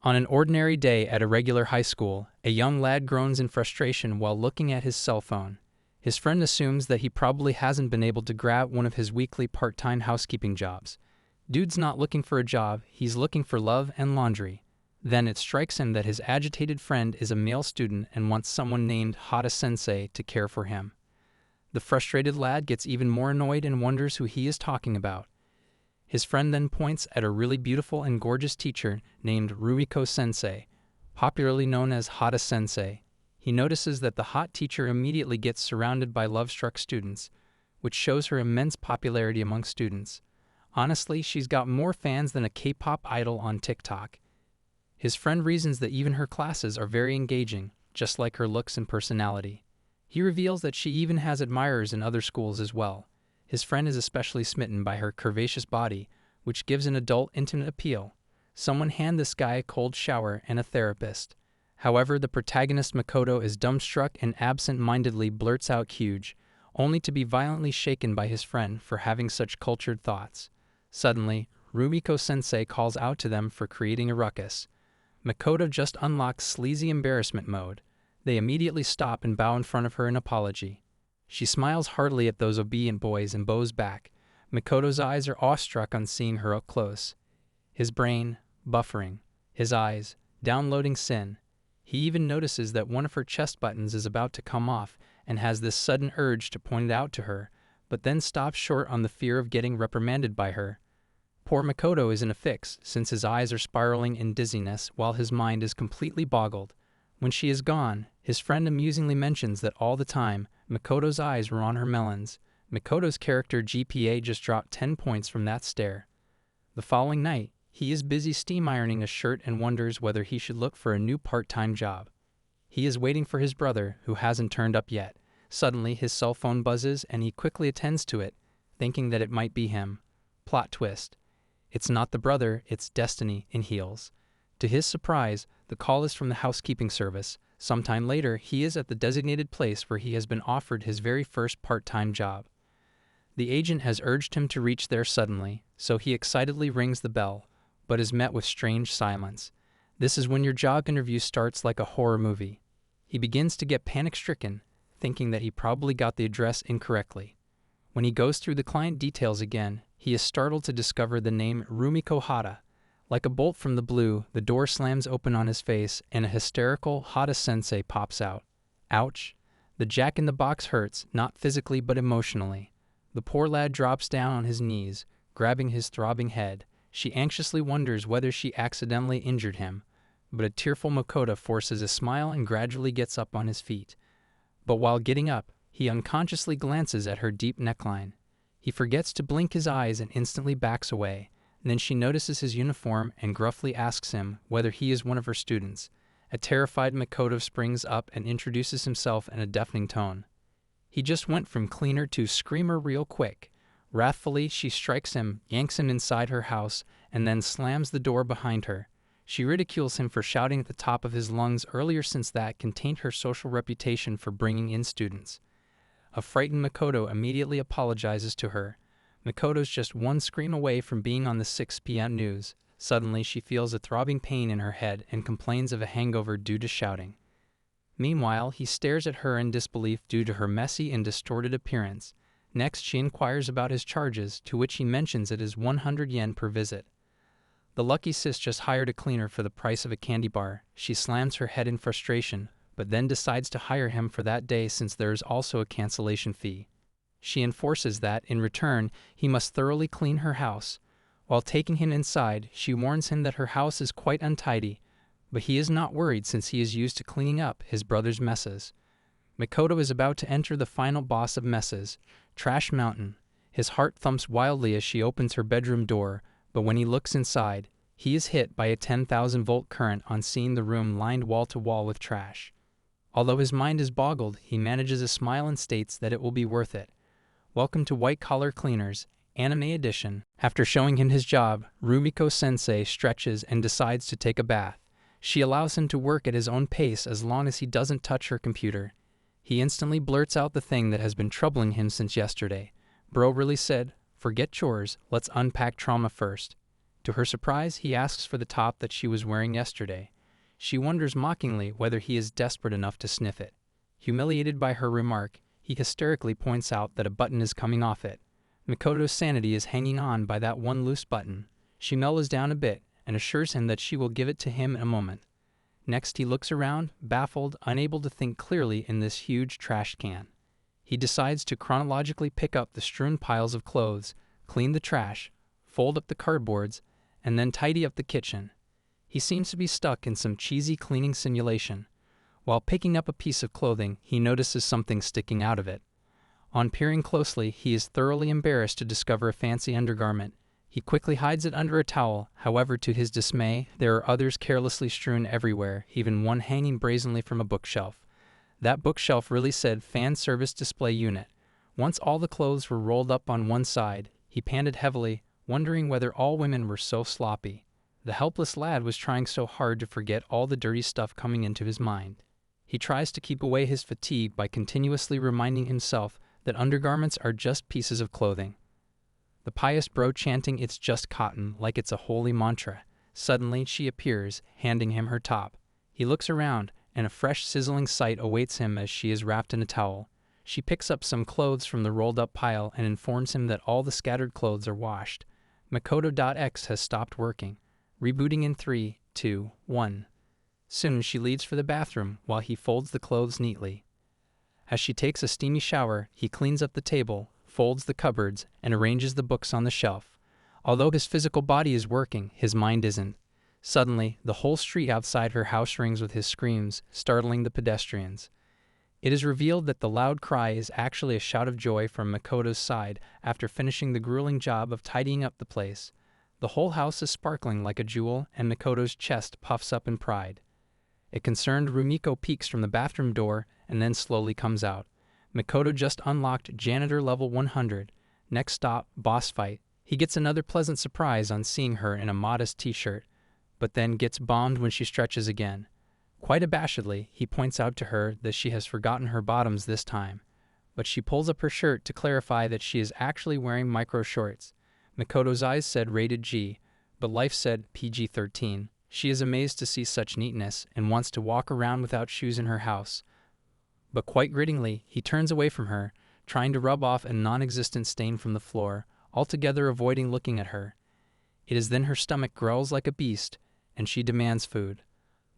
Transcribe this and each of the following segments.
On an ordinary day at a regular high school, a young lad groans in frustration while looking at his cell phone. His friend assumes that he probably hasn't been able to grab one of his weekly part-time housekeeping jobs. Dude's not looking for a job, he's looking for love and laundry. Then it strikes him that his agitated friend is a male student and wants someone named Hotta-sensei to care for him. The frustrated lad gets even more annoyed and wonders who he is talking about. His friend then points at a really beautiful and gorgeous teacher named Rumiko-sensei, popularly known as Hotta-sensei. He notices that the hot teacher immediately gets surrounded by love-struck students, which shows her immense popularity among students. Honestly, she's got more fans than a K-pop idol on TikTok. His friend reasons that even her classes are very engaging, just like her looks and personality. He reveals that she even has admirers in other schools as well. His friend is especially smitten by her curvaceous body, which gives an adult intimate appeal. Someone hand this guy a cold shower and a therapist. However, the protagonist Makoto is dumbstruck and absent-mindedly blurts out huge, only to be violently shaken by his friend for having such cultured thoughts. Suddenly, Rumiko-sensei calls out to them for creating a ruckus. Makoto just unlocks sleazy embarrassment mode. They immediately stop and bow in front of her in apology. She smiles heartily at those obedient boys and bows back. Makoto's eyes are awestruck on seeing her up close. His brain, buffering. His eyes, downloading sin. He even notices that one of her chest buttons is about to come off and has this sudden urge to point it out to her, but then stops short on the fear of getting reprimanded by her. Poor Makoto is in a fix, since his eyes are spiraling in dizziness while his mind is completely boggled. When she is gone, his friend amusingly mentions that all the time, Makoto's eyes were on her melons. Makoto's character GPA just dropped 10 points from that stare. The following night, he is busy steam ironing a shirt and wonders whether he should look for a new part-time job. He is waiting for his brother, who hasn't turned up yet. Suddenly, his cell phone buzzes and he quickly attends to it, thinking that it might be him. Plot twist. It's not the brother, it's Destiny in heels. To his surprise, the call is from the housekeeping service. Sometime later, he is at the designated place where he has been offered his very first part-time job. The agent has urged him to reach there suddenly, so he excitedly rings the bell, but is met with strange silence. This is when your job interview starts like a horror movie. He begins to get panic-stricken, thinking that he probably got the address incorrectly. When he goes through the client details again, he is startled to discover the name Rumiko Hata. Like a bolt from the blue, the door slams open on his face and a hysterical Hotta-sensei pops out. Ouch. The jack-in-the-box hurts, not physically but emotionally. The poor lad drops down on his knees, grabbing his throbbing head. She anxiously wonders whether she accidentally injured him, but a tearful Makoto forces a smile and gradually gets up on his feet. But while getting up, he unconsciously glances at her deep neckline. He forgets to blink his eyes and instantly backs away. Then she notices his uniform and gruffly asks him whether he is one of her students. A terrified Makoto springs up and introduces himself in a deafening tone. He just went from cleaner to screamer real quick. Wrathfully, she strikes him, yanks him inside her house, and then slams the door behind her. She ridicules him for shouting at the top of his lungs earlier, since that can taint her social reputation for bringing in students. A frightened Makoto immediately apologizes to her. Makoto's just one scream away from being on the 6 p.m. news. Suddenly, she feels a throbbing pain in her head and complains of a hangover due to shouting. Meanwhile, he stares at her in disbelief due to her messy and distorted appearance. Next, she inquires about his charges, to which he mentions it is 100 yen per visit. The lucky sis just hired a cleaner for the price of a candy bar. She slams her head in frustration, but then decides to hire him for that day since there is also a cancellation fee. She enforces that, in return, he must thoroughly clean her house. While taking him inside, she warns him that her house is quite untidy, but he is not worried since he is used to cleaning up his brother's messes. Makoto is about to enter the final boss of messes, Trash Mountain. His heart thumps wildly as she opens her bedroom door, but when he looks inside, he is hit by a 10,000-volt current on seeing the room lined wall-to-wall with trash. Although his mind is boggled, he manages a smile and states that it will be worth it. Welcome to White Collar Cleaners, Anime Edition. After showing him his job, Rumiko-sensei stretches and decides to take a bath. She allows him to work at his own pace as long as he doesn't touch her computer. He instantly blurts out the thing that has been troubling him since yesterday. Bro really said, "Forget chores, let's unpack trauma first." To her surprise, he asks for the top that she was wearing yesterday. She wonders mockingly whether he is desperate enough to sniff it. Humiliated by her remark, he hysterically points out that a button is coming off it. Makoto's sanity is hanging on by that one loose button. She mellows down a bit and assures him that she will give it to him in a moment. Next, he looks around, baffled, unable to think clearly in this huge trash can. He decides to chronologically pick up the strewn piles of clothes, clean the trash, fold up the cardboards, and then tidy up the kitchen. He seems to be stuck in some cheesy cleaning simulation. While picking up a piece of clothing, he notices something sticking out of it. On peering closely, he is thoroughly embarrassed to discover a fancy undergarment. He quickly hides it under a towel. However, to his dismay, there are others carelessly strewn everywhere, even one hanging brazenly from a bookshelf. That bookshelf really said Fan Service Display Unit. Once all the clothes were rolled up on one side, he panted heavily, wondering whether all women were so sloppy. The helpless lad was trying so hard to forget all the dirty stuff coming into his mind. He tries to keep away his fatigue by continuously reminding himself that undergarments are just pieces of clothing. The pious bro chanting "It's just cotton" like it's a holy mantra. Suddenly, she appears, handing him her top. He looks around, and a fresh sizzling sight awaits him as she is wrapped in a towel. She picks up some clothes from the rolled-up pile and informs him that all the scattered clothes are washed. Makoto.x has stopped working. Rebooting in 3, 2, 1. Soon she leaves for the bathroom while he folds the clothes neatly. As she takes a steamy shower, he cleans up the table, folds the cupboards, and arranges the books on the shelf. Although his physical body is working, his mind isn't. Suddenly, the whole street outside her house rings with his screams, startling the pedestrians. It is revealed that the loud cry is actually a shout of joy from Makoto's side after finishing the grueling job of tidying up the place. The whole house is sparkling like a jewel, and Makoto's chest puffs up in pride. A concerned Rumiko peeks from the bathroom door and then slowly comes out. Makoto just unlocked Janitor Level 100. Next stop, boss fight. He gets another pleasant surprise on seeing her in a modest t-shirt, but then gets bombed when she stretches again. Quite abashedly, he points out to her that she has forgotten her bottoms this time, but she pulls up her shirt to clarify that she is actually wearing micro shorts. Makoto's eyes said rated G, but life said PG-13. She is amazed to see such neatness and wants to walk around without shoes in her house. But quite grittingly, he turns away from her, trying to rub off a non-existent stain from the floor, altogether avoiding looking at her. It is then her stomach growls like a beast, and she demands food.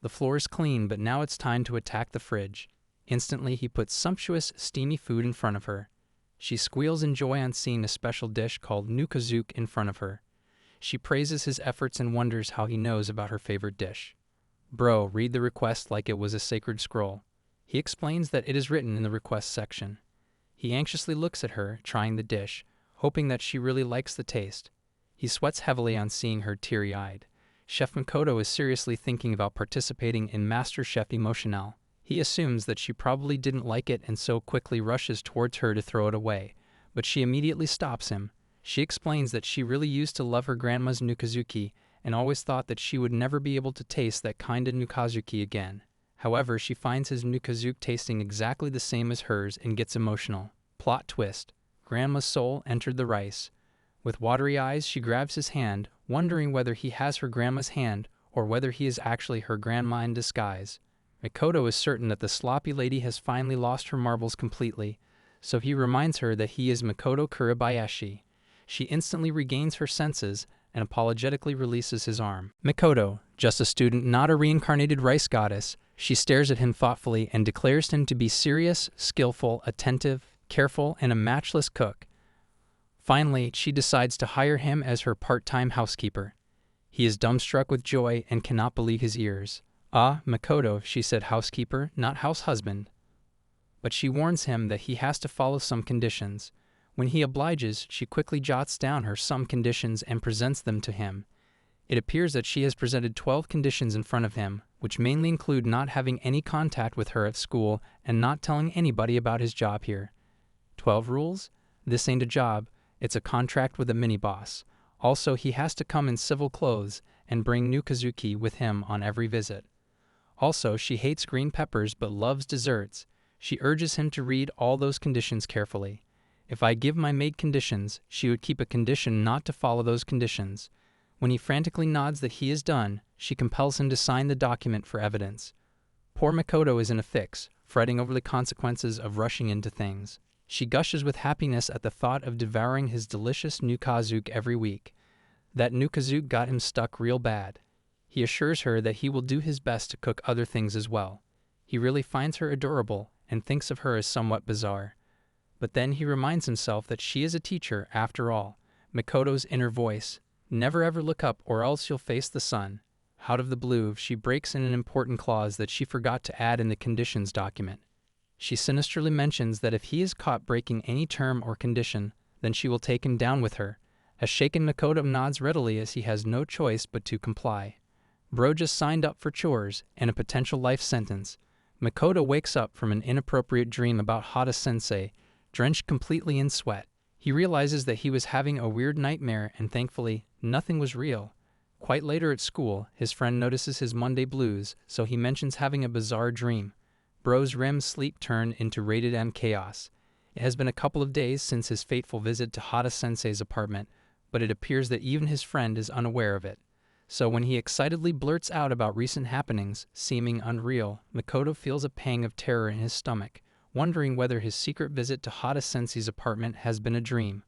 The floor is clean, but now it's time to attack the fridge. Instantly, he puts sumptuous, steamy food in front of her. She squeals in joy on seeing a special dish called nukazuke in front of her. She praises his efforts and wonders how he knows about her favorite dish. Bro, read the request like it was a sacred scroll. He explains that it is written in the request section. He anxiously looks at her, trying the dish, hoping that she really likes the taste. He sweats heavily on seeing her teary-eyed. Chef Makoto is seriously thinking about participating in MasterChef Emotional. He assumes that she probably didn't like it and so quickly rushes towards her to throw it away, but she immediately stops him. She explains that she really used to love her grandma's nukazuki and always thought that she would never be able to taste that kind of nukazuki again. However, she finds his nukazuke tasting exactly the same as hers and gets emotional. Plot twist. Grandma's soul entered the rice. With watery eyes, she grabs his hand, wondering whether he has her grandma's hand or whether he is actually her grandma in disguise. Makoto is certain that the sloppy lady has finally lost her marbles completely, so he reminds her that he is Makoto Kuribayashi. She instantly regains her senses and apologetically releases his arm. Makoto, just a student, not a reincarnated rice goddess. She stares at him thoughtfully and declares him to be serious, skillful, attentive, careful, and a matchless cook. Finally, she decides to hire him as her part-time housekeeper. He is dumbstruck with joy and cannot believe his ears. "Ah, Makoto," she said, "housekeeper, not house husband." But she warns him that he has to follow some conditions. When he obliges, she quickly jots down her some conditions and presents them to him. It appears that she has presented 12 conditions in front of him, which mainly include not having any contact with her at school and not telling anybody about his job here. 12 rules? This ain't a job, it's a contract with a mini-boss. Also, he has to come in civil clothes and bring nukazuki with him on every visit. Also, she hates green peppers but loves desserts. She urges him to read all those conditions carefully. If I give my maid conditions, she would keep a condition not to follow those conditions. When he frantically nods that he is done, she compels him to sign the document for evidence. Poor Makoto is in a fix, fretting over the consequences of rushing into things. She gushes with happiness at the thought of devouring his delicious nukazuke every week. That nukazuke got him stuck real bad. He assures her that he will do his best to cook other things as well. He really finds her adorable and thinks of her as somewhat bizarre. But then he reminds himself that she is a teacher after all. Makoto's inner voice, "Never ever look up or else you'll face the sun." Out of the blue, she breaks in an important clause that she forgot to add in the conditions document. She sinisterly mentions that if he is caught breaking any term or condition, then she will take him down with her. A shaken Makoto nods readily as he has no choice but to comply. Bro just signed up for chores and a potential life sentence. Makoto wakes up from an inappropriate dream about Hotta-sensei, drenched completely in sweat. He realizes that he was having a weird nightmare and thankfully, nothing was real. Quite later at school, his friend notices his Monday blues, so he mentions having a bizarre dream. Bro's REM sleep turned into rated M chaos. It has been a couple of days since his fateful visit to Hotta-sensei's apartment, but it appears that even his friend is unaware of it. So when he excitedly blurts out about recent happenings, seeming unreal, Makoto feels a pang of terror in his stomach, wondering whether his secret visit to Hotta-sensei's apartment has been a dream.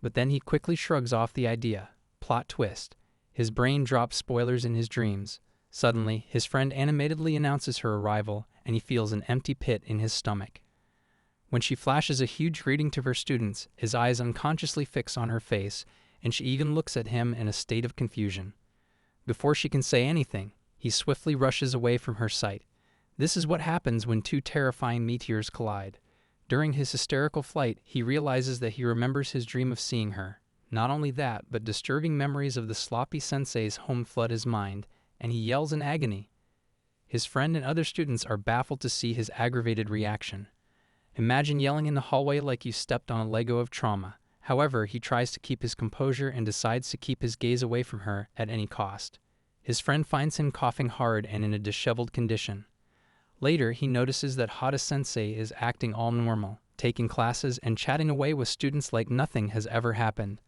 But then he quickly shrugs off the idea. Plot twist. His brain drops spoilers in his dreams. Suddenly, his friend animatedly announces her arrival, and he feels an empty pit in his stomach. When she flashes a huge greeting to her students, his eyes unconsciously fix on her face, and she even looks at him in a state of confusion. Before she can say anything, he swiftly rushes away from her sight. This is what happens when two terrifying meteors collide. During his hysterical flight, he realizes that he remembers his dream of seeing her. Not only that, but disturbing memories of the sloppy sensei's home flood his mind, and he yells in agony. His friend and other students are baffled to see his aggravated reaction. Imagine yelling in the hallway like you stepped on a Lego of trauma. However, he tries to keep his composure and decides to keep his gaze away from her at any cost. His friend finds him coughing hard and in a disheveled condition. Later, he notices that Hotta-sensei is acting all normal, taking classes and chatting away with students like nothing has ever happened.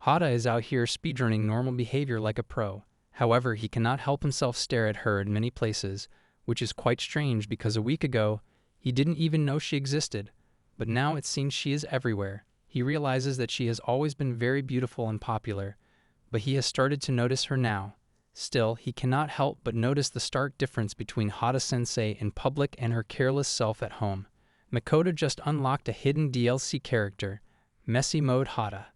Hotta is out here speedrunning normal behavior like a pro. However, he cannot help himself stare at her in many places, which is quite strange because a week ago, he didn't even know she existed, but now it seems she is everywhere. He realizes that she has always been very beautiful and popular, but he has started to notice her now. Still, he cannot help but notice the stark difference between Hotta-sensei in public and her careless self at home. Makoto just unlocked a hidden DLC character, Messy Mode Hotta.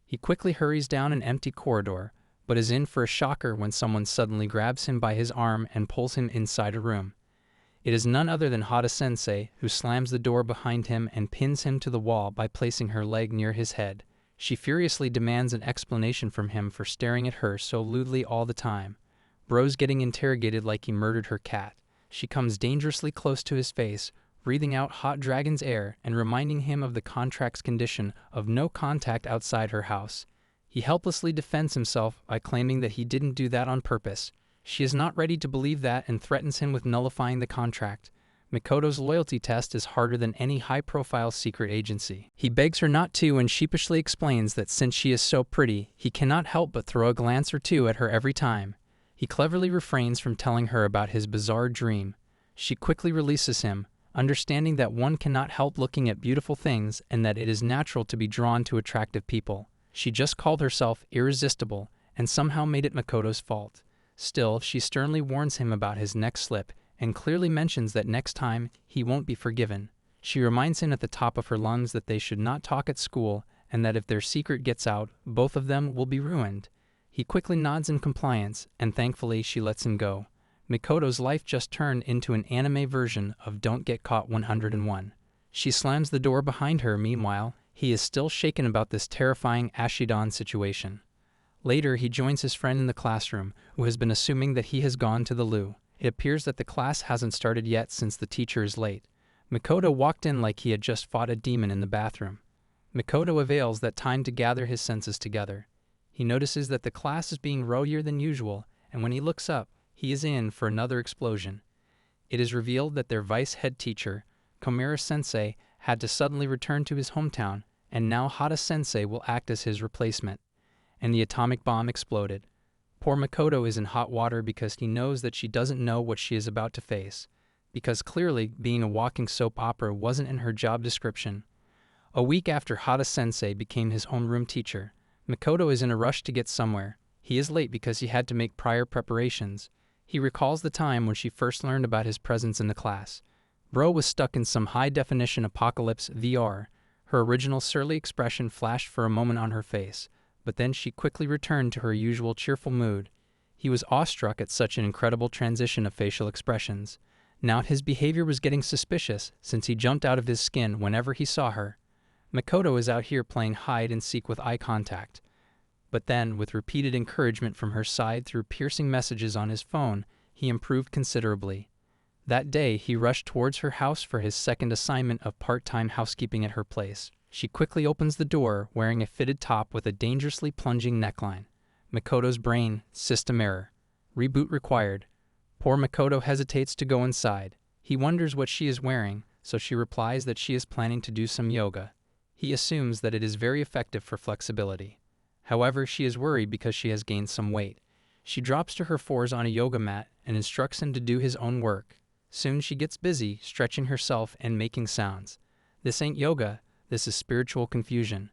He quickly hurries down an empty corridor, but is in for a shocker when someone suddenly grabs him by his arm and pulls him inside a room. It is none other than Hotta-sensei, who slams the door behind him and pins him to the wall by placing her leg near his head. She furiously demands an explanation from him for staring at her so lewdly all the time. Bro's getting interrogated like he murdered her cat. She comes dangerously close to his face, breathing out hot dragon's air and reminding him of the contract's condition of no contact outside her house. He helplessly defends himself by claiming that he didn't do that on purpose. She is not ready to believe that and threatens him with nullifying the contract. Makoto's loyalty test is harder than any high-profile secret agency. He begs her not to and sheepishly explains that since she is so pretty, he cannot help but throw a glance or two at her every time. He cleverly refrains from telling her about his bizarre dream. She quickly releases him, understanding that one cannot help looking at beautiful things and that it is natural to be drawn to attractive people. She just called herself irresistible and somehow made it Makoto's fault. Still, she sternly warns him about his next slip and clearly mentions that next time he won't be forgiven. She reminds him at the top of her lungs that they should not talk at school and that if their secret gets out, both of them will be ruined. He quickly nods in compliance, and thankfully she lets him go. Makoto's life just turned into an anime version of Don't Get Caught 101. She slams the door behind her. Meanwhile, he is still shaken about this terrifying Ashidan situation. Later, he joins his friend in the classroom, who has been assuming that he has gone to the loo. It appears that the class hasn't started yet since the teacher is late. Makoto walked in like he had just fought a demon in the bathroom. Makoto avails that time to gather his senses together. He notices that the class is being rowdier than usual, and when he looks up, he is in for another explosion. It is revealed that their vice head teacher, Komura-sensei, had to suddenly return to his hometown, and now Hotta-sensei will act as his replacement. and the atomic bomb exploded. Poor Makoto is in hot water because he knows that she doesn't know what she is about to face, because clearly being a walking soap opera wasn't in her job description. A week after Hotta-sensei became his homeroom teacher, Makoto is in a rush to get somewhere. He is late because he had to make prior preparations. He recalls the time when she first learned about his presence in the class. Bro was stuck in some high-definition apocalypse VR. Her original surly expression flashed for a moment on her face, but then she quickly returned to her usual cheerful mood. He was awestruck at such an incredible transition of facial expressions. Now his behavior was getting suspicious, since he jumped out of his skin whenever he saw her. Makoto is out here playing hide-and-seek with eye contact. But then, with repeated encouragement from her side through piercing messages on his phone, he improved considerably. That day, he rushed towards her house for his second assignment of part-time housekeeping at her place. She quickly opens the door, wearing a fitted top with a dangerously plunging neckline. Makoto's brain, system error. Reboot required. Poor Makoto hesitates to go inside. He wonders what she is wearing, so she replies that she is planning to do some yoga. He assumes that it is very effective for flexibility. However, she is worried because she has gained some weight. She drops to her fours on a yoga mat and instructs him to do his own work. Soon she gets busy, stretching herself and making sounds. This ain't yoga, this is spiritual confusion.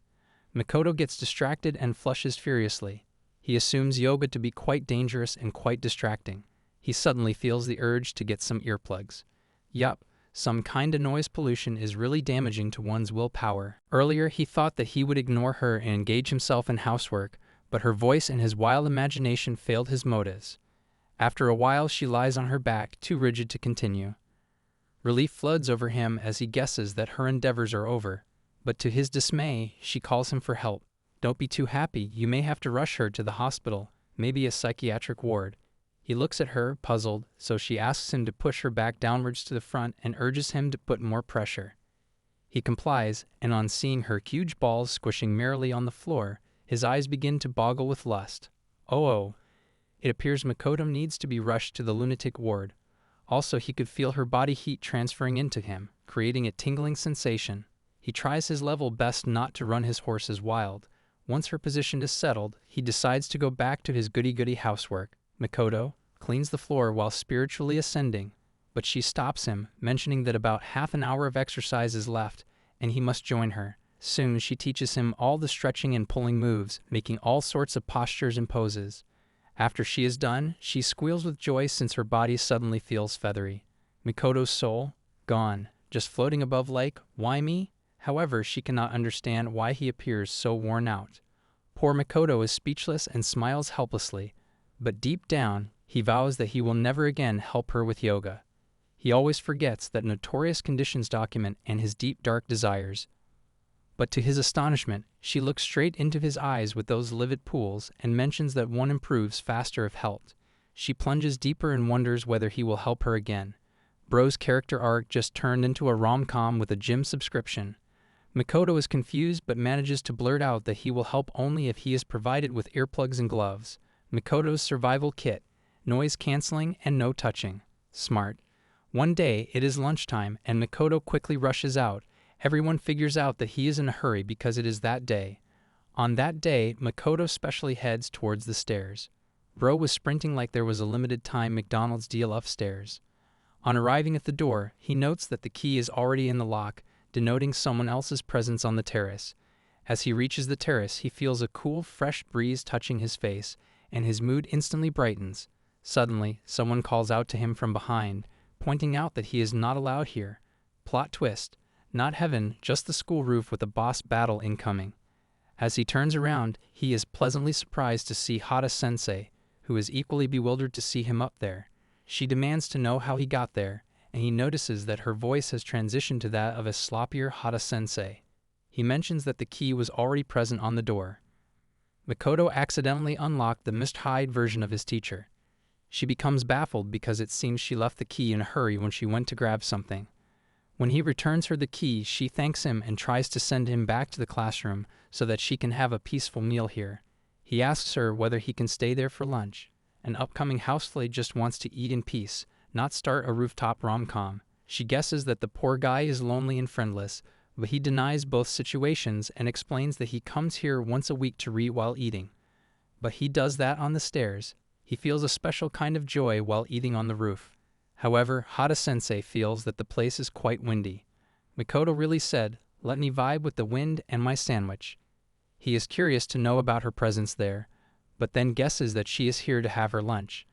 Makoto gets distracted and flushes furiously. He assumes yoga to be quite dangerous and quite distracting. He suddenly feels the urge to get some earplugs. Yup, some kinda noise pollution is really damaging to one's willpower. Earlier he thought that he would ignore her and engage himself in housework, but her voice and his wild imagination failed his motives. After a while she lies on her back, too rigid to continue. Relief floods over him as he guesses that her endeavors are over, but to his dismay, she calls him for help. Don't be too happy, you may have to rush her to the hospital, maybe a psychiatric ward. He looks at her, puzzled, so she asks him to push her back downwards to the front and urges him to put more pressure. He complies, and on seeing her huge balls squishing merrily on the floor, his eyes begin to boggle with lust. Oh. It appears Makoto needs to be rushed to the lunatic ward. Also, he could feel her body heat transferring into him, creating a tingling sensation. He tries his level best not to run his horses wild. Once her position is settled, he decides to go back to his goody-goody housework. Makoto cleans the floor while spiritually ascending, but she stops him, mentioning that about half an hour of exercise is left, and he must join her. Soon she teaches him all the stretching and pulling moves, making all sorts of postures and poses. After she is done, she squeals with joy since her body suddenly feels feathery. Makoto's soul, gone, just floating above like, why me? However, she cannot understand why he appears so worn out. Poor Makoto is speechless and smiles helplessly, but deep down, he vows that he will never again help her with yoga. He always forgets that notorious conditions document and his deep dark desires. But to his astonishment, she looks straight into his eyes with those livid pools and mentions that one improves faster if helped. She plunges deeper and wonders whether he will help her again. Bro's character arc just turned into a rom-com with a gym subscription. Makoto is confused but manages to blurt out that he will help only if he is provided with earplugs and gloves. Makoto's survival kit, noise cancelling and no touching. Smart. One day, it is lunchtime and Makoto quickly rushes out. Everyone figures out that he is in a hurry because it is that day. On that day, Makoto specially heads towards the stairs. Bro was sprinting like there was a limited time McDonald's deal upstairs. On arriving at the door, he notes that the key is already in the lock, denoting someone else's presence on the terrace. As he reaches the terrace, he feels a cool, fresh breeze touching his face, and his mood instantly brightens. Suddenly, someone calls out to him from behind, pointing out that he is not allowed here. Plot twist. Not heaven, just the school roof with a boss battle incoming. As he turns around, he is pleasantly surprised to see Hotta-sensei, who is equally bewildered to see him up there. She demands to know how he got there, and he notices that her voice has transitioned to that of a sloppier Hotta-sensei. He mentions that the key was already present on the door. Makoto accidentally unlocked the mist-hide version of his teacher. She becomes baffled because it seems she left the key in a hurry when she went to grab something. When he returns her the key, she thanks him and tries to send him back to the classroom so that she can have a peaceful meal here. He asks her whether he can stay there for lunch. An upcoming housefly just wants to eat in peace, not start a rooftop rom-com. She guesses that the poor guy is lonely and friendless, but he denies both situations and explains that he comes here once a week to read while eating. but he does that on the stairs. He feels a special kind of joy while eating on the roof. However, Hotta-sensei feels that the place is quite windy. Makoto really said, "Let me vibe with the wind and my sandwich." He is curious to know about her presence there, but then guesses that she is here to have her lunch.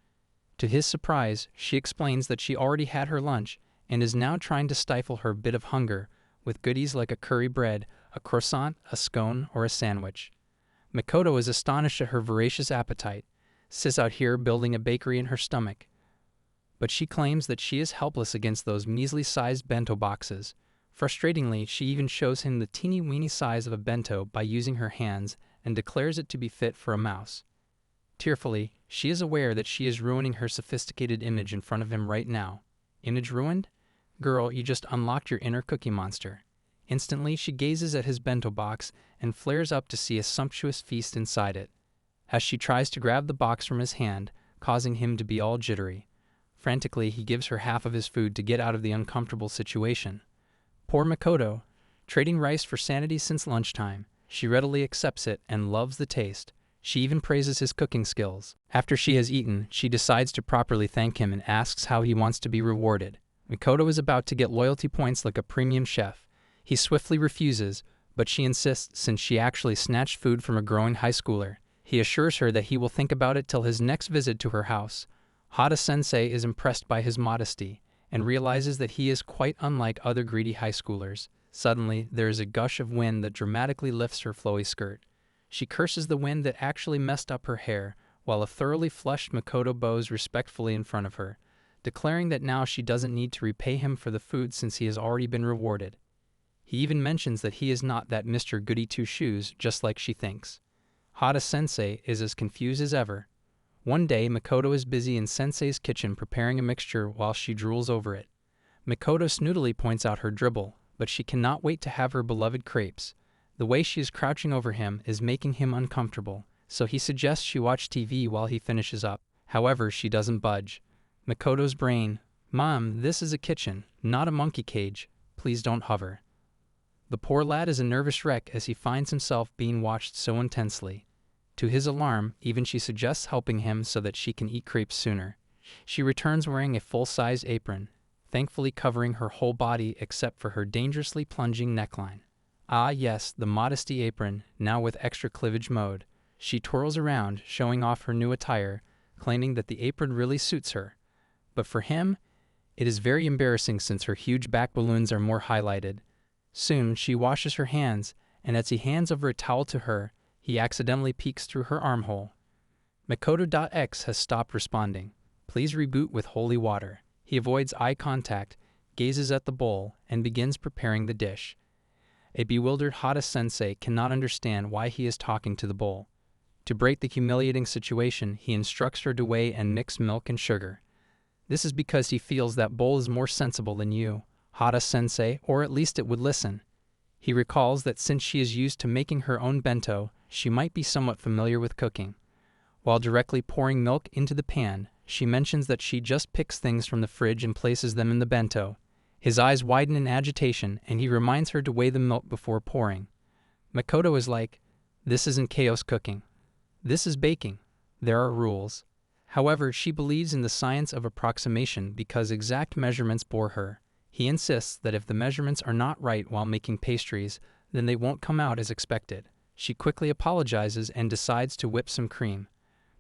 To his surprise, she explains that she already had her lunch and is now trying to stifle her bit of hunger with goodies like a curry bread, a croissant, a scone, or a sandwich. Makoto is astonished at her voracious appetite, sits out here building a bakery in her stomach. But she claims that she is helpless against those measly-sized bento boxes. Frustratingly, she even shows him the teeny-weeny size of a bento by using her hands and declares it to be fit for a mouse. Tearfully, she is aware that she is ruining her sophisticated image in front of him right now. Image ruined? Girl, you just unlocked your inner cookie monster. Instantly, she gazes at his bento box and flares up to see a sumptuous feast inside it, as she tries to grab the box from his hand, causing him to be all jittery. Frantically, he gives her half of his food to get out of the uncomfortable situation. Poor Makoto, trading rice for sanity since lunchtime. She readily accepts it and loves the taste. She even praises his cooking skills. After she has eaten, she decides to properly thank him and asks how he wants to be rewarded. Makoto is about to get loyalty points like a premium chef. He swiftly refuses, but she insists since she actually snatched food from a growing high schooler. He assures her that he will think about it till his next visit to her house. Hotta-sensei is impressed by his modesty and realizes that he is quite unlike other greedy high schoolers. Suddenly, there is a gush of wind that dramatically lifts her flowy skirt. She curses the wind that actually messed up her hair, while a thoroughly flushed Makoto bows respectfully in front of her, declaring that now she doesn't need to repay him for the food since he has already been rewarded. He even mentions that he is not that Mr. Goody-Two-Shoes, just like she thinks. Hotta-sensei is as confused as ever. One day, Makoto is busy in Sensei's kitchen preparing a mixture while she drools over it. Makoto snootily points out her dribble, but she cannot wait to have her beloved crepes. The way she is crouching over him is making him uncomfortable, so he suggests she watch TV while he finishes up. However, she doesn't budge. Makoto's brain, "Mom, this is a kitchen, not a monkey cage. Please don't hover." The poor lad is a nervous wreck as he finds himself being watched so intensely. To his alarm, even she suggests helping him so that she can eat crepes sooner. She returns wearing a full-size apron, thankfully covering her whole body except for her dangerously plunging neckline. Ah yes, the modesty apron, now with extra cleavage mode. She twirls around, showing off her new attire, claiming that the apron really suits her. But for him, it is very embarrassing since her huge back balloons are more highlighted. Soon, she washes her hands, and as he hands over a towel to her, he accidentally peeks through her armhole. Makoto.x has stopped responding. Please reboot with holy water. He avoids eye contact, gazes at the bowl, and begins preparing the dish. A bewildered Hotta-sensei cannot understand why he is talking to the bowl. To break the humiliating situation, he instructs her to weigh and mix milk and sugar. This is because he feels that bowl is more sensible than you, Hotta-sensei, or at least it would listen. He recalls that since she is used to making her own bento, she might be somewhat familiar with cooking. While directly pouring milk into the pan, she mentions that she just picks things from the fridge and places them in the bento. His eyes widen in agitation, and he reminds her to weigh the milk before pouring. Makoto is like, "This isn't chaos cooking. This is baking. There are rules." However, she believes in the science of approximation because exact measurements bore her. He insists that if the measurements are not right while making pastries, then they won't come out as expected. She quickly apologizes and decides to whip some cream.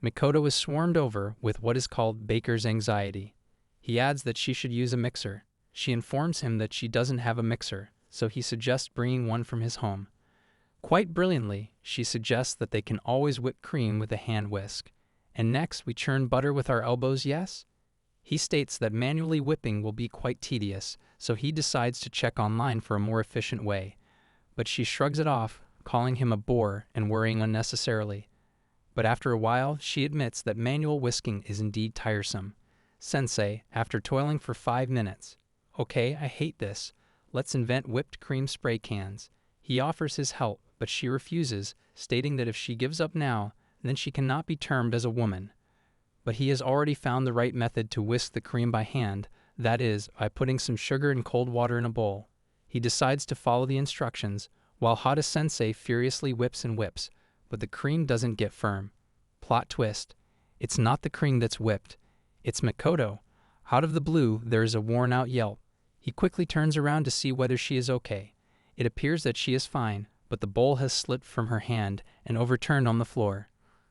Makoto is swarmed over with what is called baker's anxiety. He adds that she should use a mixer. She informs him that she doesn't have a mixer, so he suggests bringing one from his home. Quite brilliantly, she suggests that they can always whip cream with a hand whisk. And next, we churn butter with our elbows, yes? He states that manually whipping will be quite tedious, so he decides to check online for a more efficient way. But she shrugs it off, calling him a bore and worrying unnecessarily. But after a while, she admits that manual whisking is indeed tiresome. Sensei, after toiling for 5 minutes, "Okay, I hate this. Let's invent whipped cream spray cans." He offers his help, but she refuses, stating that if she gives up now, then she cannot be termed as a woman. But he has already found the right method to whisk the cream by hand, that is, by putting some sugar and cold water in a bowl. He decides to follow the instructions, while Hotta-sensei furiously whips and whips, but the cream doesn't get firm. Plot twist. It's not the cream that's whipped. It's Makoto. Out of the blue, there is a worn-out yelp. He quickly turns around to see whether she is okay. It appears that she is fine, but the bowl has slipped from her hand and overturned on the floor.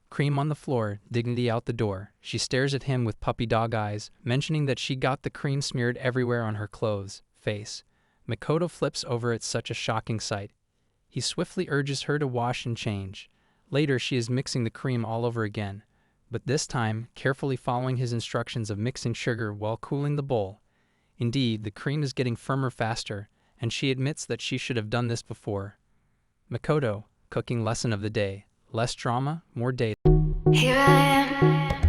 Cream on the floor, dignity out the door. She stares at him with puppy dog eyes, mentioning that she got the cream smeared everywhere on her clothes, face. Makoto flips over at such a shocking sight. He swiftly urges her to wash and change. Later, she is mixing the cream all over again, but this time carefully following his instructions of mixing sugar while cooling the bowl. Indeed, the cream is getting firmer faster, and she admits that she should have done this before. Makoto, cooking lesson of the day. Less drama, more data. Here I am.